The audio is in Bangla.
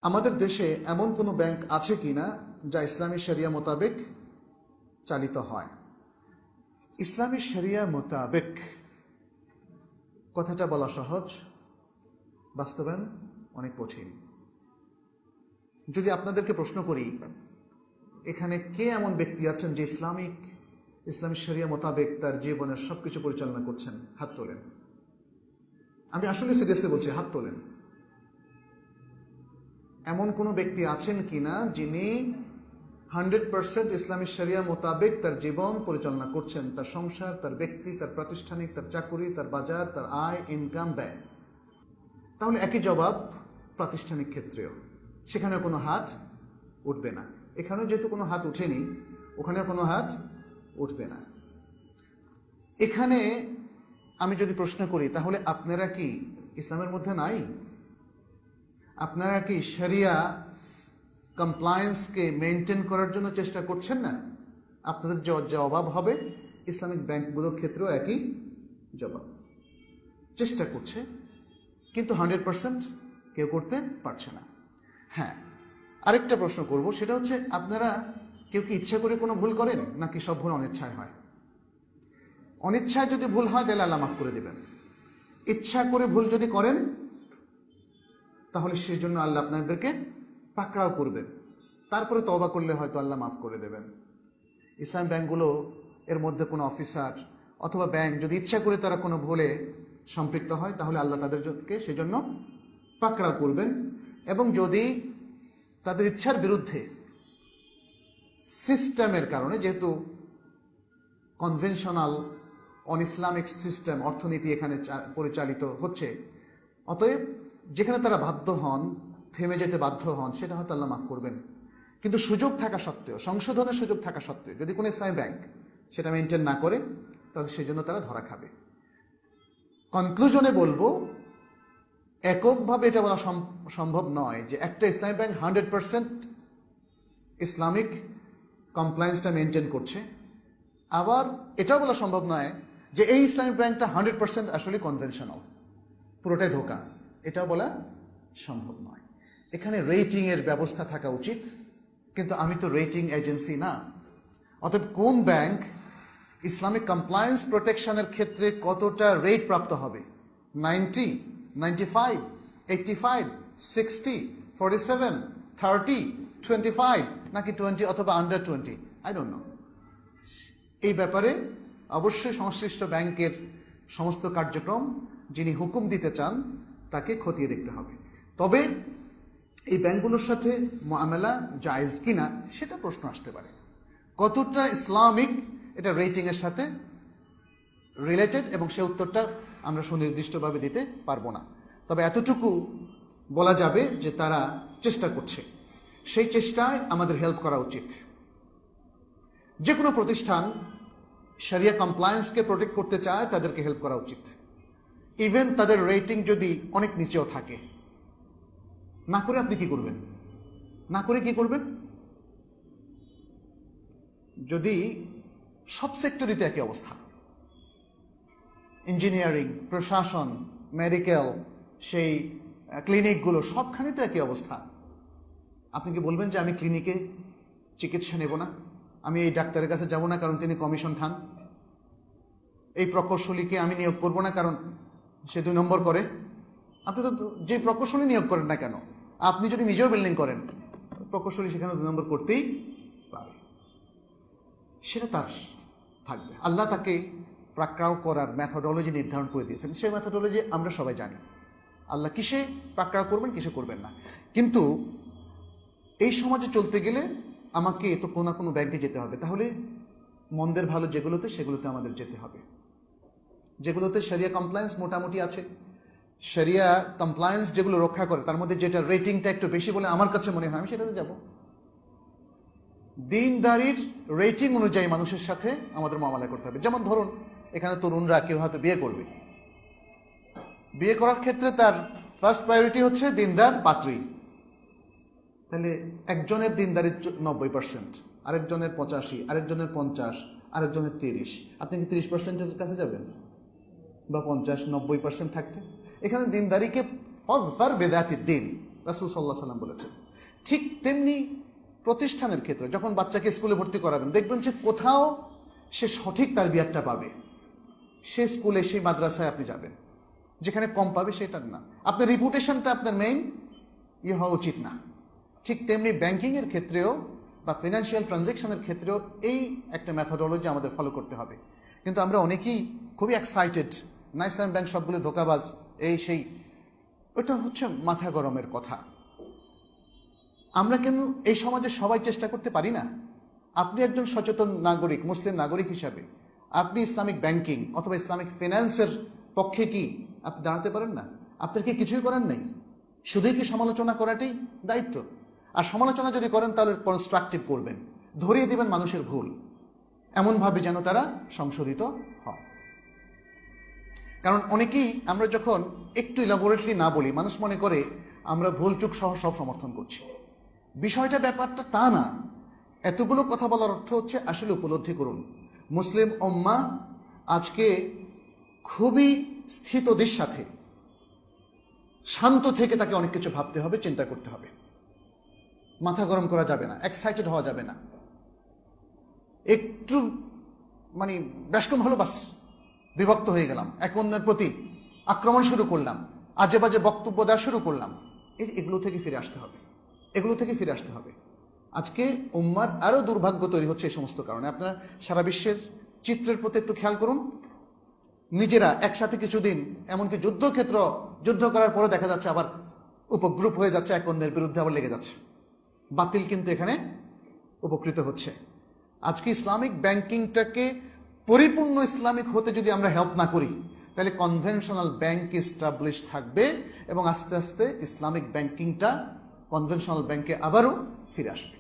আমাদের দেশে এমন কোনো ব্যাংক আছে কিনা যা ইসলামী শরিয়া মোতাবেক চালিত হয়? ইসলামী শরিয়া মোতাবেক কথাটা বলা সহজ, বাস্তবায়ন অনেক কঠিন। যদি আপনাদেরকে প্রশ্ন করি, এখানে কে এমন ব্যক্তি আছেন যে ইসলামী শরিয়া মোতাবেক তার জীবনের সবকিছু পরিচালনা করছেন? হাত তোলেন। আমি আসলে সিরিয়াসলি বলছি, হাত তোলেন। এমন কোনো ব্যক্তি আছেন কিনা যিনি 100% ইসলামী শরিয়া মোতাবেক তার জীবন পরিচালনা করছেন, তার সংসার, তার ব্যক্তি, তার প্রাতিষ্ঠানিক, তার চাকুরি, তার বাজার, তার আয়, ইনকাম, ব্যয়? তাহলে একই জবাব প্রাতিষ্ঠানিক ক্ষেত্রেও, সেখানেও কোনো হাত উঠবে না। এখানেও যেহেতু কোনো হাত উঠেনি, ওখানেও কোনো হাত উঠবে না। এখানে আমি যদি প্রশ্ন করি, তাহলে আপনারা কি ইসলামের মধ্যে নাই? আপনারা কি শরিয়া কমপ্লায়েন্সকে মেনটেন করার জন্য চেষ্টা করছেন না? আপনাদের জবাব হবে ইসলামিক ব্যাংকগুলোর ক্ষেত্রেও একই জবাব। চেষ্টা করছে, কিন্তু 100% কেউ করতে পারছে না। হ্যাঁ, আরেকটা প্রশ্ন করব, সেটা হচ্ছে, আপনারা কেউ কি ইচ্ছা করে কোনো ভুল করেন, নাকি সব ভুল অনিচ্ছায় হয়? অনিচ্ছায় যদি ভুল হয় তাহলে আল্লাহ মাফ করে দেবেন। ইচ্ছা করে ভুল যদি করেন তাহলে সেই জন্য আল্লাহ আপনাদেরকে পাকড়াও করবেন। তারপরে তওবা করলে হয়তো আল্লাহ মাফ করে দেবেন। ইসলাম ব্যাংকগুলো এর মধ্যে কোনো অফিসার অথবা ব্যাংক যদি ইচ্ছা করে তারা কোনো ভুলে সম্পৃক্ত হয়, তাহলে আল্লাহ তাদেরকে সেজন্য পাকড়াও করবেন। এবং যদি তাদের ইচ্ছার বিরুদ্ধে সিস্টেমের কারণে, যেহেতু কনভেনশনাল অন ইসলামিক সিস্টেম, অর্থনীতি এখানে পরিচালিত হচ্ছে, অতএব যেখানে তারা বাধ্য হন, থেমে যেতে বাধ্য হন, সেটা হয়তো আল্লাহ মাফ করবেন। কিন্তু সুযোগ থাকা সত্ত্বেও, সংশোধনের সুযোগ থাকা সত্ত্বেও, যদি কোনো ইসলামী ব্যাংক সেটা মেনটেন না করে, তাহলে সেই জন্য তারা ধরা খাবে। কনক্লুশনে বলবো, এককভাবে এটা বলা সম্ভব নয় যে একটা ইসলামী ব্যাংক 100% ইসলামিক কমপ্লায়েন্সটা মেনটেন করছে। আবার এটাও বলা সম্ভব নয় যে এই ইসলামিক ব্যাংকটা 100% আসলে কনভেনশনাল, পুরোটাই ধোঁকা। এটাও বলা সম্ভব নয়। এখানে রেটিং এর ব্যবস্থা থাকা উচিত, কিন্তু আমি তো রেটিং এজেন্সি না। অতএব কোন ব্যাংক ইসলামিক কমপ্লায়েন্স প্রোটেকশনের ক্ষেত্রে কতটা রেট প্রাপ্ত হবে, 90, 95, 85, 60, 47, 30, 25, নাকি 20 অথবা আন্ডার 20, আই ডোন্ট নো। এই ব্যাপারে অবশ্যই সংশ্লিষ্ট ব্যাংকের সমস্ত কার্যক্রম যিনি হুকুম দিতে চান তাকে খতিয়ে দেখতে হবে। তবে এই ব্যাংকগুলোর সাথে মুআমালা জায়েজ কিনা সেটা প্রশ্ন আসতে পারে। কতটা ইসলামিক এটা রেটিংয়ের সাথে রিলেটেড, এবং সে উত্তরটা আমরা সুনির্দিষ্টভাবে দিতে পারবো না। তবে এতটুকু বলা যাবে যে তারা চেষ্টা করছে, সেই চেষ্টায় আমাদের হেল্প করা উচিত। যে কোনো প্রতিষ্ঠান শরিয়া কমপ্লায়েন্সকে প্রোটেক্ট করতে চায়, তাদেরকে হেল্প করা উচিত। ইভেন তাদের রেটিং যদি অনেক নিচেও থাকে, না করে আপনি কি করবেন? না করে কি করবেন? যদি সব সেক্টরিতে একই অবস্থা, ইঞ্জিনিয়ারিং, প্রশাসন, মেডিকেল, সেই ক্লিনিকগুলো, সবখানে তো একই অবস্থা, আপনি কি বলবেন যে আমি ক্লিনিকে চিকিৎসা নেব না, আমি এই ডাক্তারের কাছে যাব না কারণ তিনি কমিশন খান, এই প্রকৌশলীকে আমি নিয়োগ করব না কারণ সে 2 নম্বর করে? আপনি তো যে প্রকৌশলী নিয়োগ করেন না কেন, আপনি যদি নিজেও বিল্ডিং করেন, প্রকৌশলী সেখানে 2 নম্বর করতেই পারে। সেটা তার থাকবে। আল্লাহ তাকে পাকড়াও করার ম্যাথোডোলজি নির্ধারণ করে দিয়েছেন। সেই ম্যাথোডোলজি আমরা সবাই জানি, আল্লাহ কিসে পাকড়াও করবেন, কিসে করবেন না। কিন্তু এই সমাজে চলতে গেলে আমাকে তো কোনো না কোনো ব্যাংকে যেতে হবে। তাহলে মন্দের ভালো যেগুলোতে, সেগুলোতে আমাদের যেতে হবে। যেগুলোতে শরিয়া কমপ্লায়েন্স মোটামুটি আছে, শরিয়া কমপ্লায়েন্স যেগুলো রক্ষা করে, তার মধ্যে যেটা রেটিংটা একটু বেশি বলে আমার কাছে মনে হয়, আমি সেটাতে যাব। দিনদারির রেটিং অনুযায়ী মানুষের সাথে আমাদের মামলা করতে হবে। যেমন ধরুন, এখানে তরুণরা কেউ হয়তো বিয়ে করবে, বিয়ে করার ক্ষেত্রে তার ফার্স্ট প্রায়োরিটি হচ্ছে দিনদার পাত্রী। তাহলে একজনের দিনদারির 90%, আরেকজনের 85, আরেকজনের 50, আরেকজনের 30। আপনি কি 30%-এর কাছে যাবেন, বা 50, 90% থাকতে? এখানে দিনদারিকে ফজফার বেদাতির দিন, রাসূল সাল্লাল্লাহু আলাইহি সাল্লাম বলেছেন। ঠিক তেমনি প্রতিষ্ঠানের ক্ষেত্রে যখন বাচ্চাকে স্কুলে ভর্তি করাবেন, দেখবেন যে কোথাও সে সঠিক তারবিয়াতটা পাবে, সে স্কুলে সেই মাদ্রাসায় আপনি যাবেন। যেখানে কম পাবে সেটা না, আপনার রিপুটেশনটা আপনার মেইন হওয়া উচিত না। ঠিক তেমনি ব্যাংকিংয়ের ক্ষেত্রেও বা ফিনান্সিয়াল ট্রানজ্যাকশনের ক্ষেত্রেও এই একটা মেথোডোলজি আমাদের ফলো করতে হবে। কিন্তু আমরা অনেকেই খুবই এক্সাইটেড, নাইসাম ব্যাংক সবগুলো ধোকাবাজ, এই সেই, ওটা হচ্ছে মাথা গরমের কথা। আমরা কেন এই সমাজে সবাই চেষ্টা করতে পারি না? আপনি একজন সচেতন নাগরিক, মুসলিম নাগরিক হিসাবে আপনি ইসলামিক ব্যাংকিং অথবা ইসলামিক ফিন্যান্সের পক্ষে কি আপনি দাঁড়াতে পারেন না? আপনার কি কিছুই করার নেই? শুধুই কি সমালোচনা করাটাই দায়িত্ব? আর সমালোচনা যদি করেন তাহলে কনস্ট্রাকটিভ করবেন, ধরিয়ে দিবেন মানুষের ভুল, এমনভাবে যেন তারা সংশোধিত হয়। কারণ অনেকেই আমরা যখন একটু ইলাবোরেটলি না বলি, মানুষ মনে করে আমরা ভুলটুক সহ সব সমর্থন করছি। বিষয়টা, ব্যাপারটা তা না। এতগুলো কথা বলার অর্থ হচ্ছে আসলে উপলব্ধি করুন, মুসলিম উম্মাহ আজকে খুবই স্থিতদের সাথে শান্ত থেকে তাকে অনেক কিছু ভাবতে হবে, চিন্তা করতে হবে। মাথা গরম করা যাবে না, এক্সাইটেড হওয়া যাবে না। একটু মানে ব্যাসকম হলো বাস বিভক্ত হয়ে গেলাম, এক অন্যের প্রতি আক্রমণ শুরু করলাম, আজে বাজে বক্তব্য দেওয়া শুরু করলাম। এগুলো থেকে ফিরে আসতে হবে, এগুলো থেকে ফিরে আসতে হবে। আজকে উম্মার আরো দুর্ভাগ্য তৈরি হচ্ছে এই সমস্ত কারণে। আপনারা সারা বিশ্বের চিত্রের প্রতি একটু খেয়াল করুন। নিজেরা একসাথে কিছুদিন, এমনকি যুদ্ধক্ষেত্র যুদ্ধ করার পরে দেখা যাচ্ছে আবার উপগ্রুপ হয়ে যাচ্ছে, এক অন্যের বিরুদ্ধে আবার লেগে যাচ্ছে। বাতিল কিন্তু এখানে উপকৃত হচ্ছে। আজকে ইসলামিক ব্যাংকিংটাকে পরিপূর্ণ ইসলামিক হতে যদি আমরা হেল্প না করি, তাহলে কনভেনশনাল ব্যাংক ইস্টাবলিশ থাকবে এবং আস্তে আস্তে ইসলামিক ব্যাংকিংটা কনভেনশনাল ব্যাংকে আবারও ফিরে আসবে।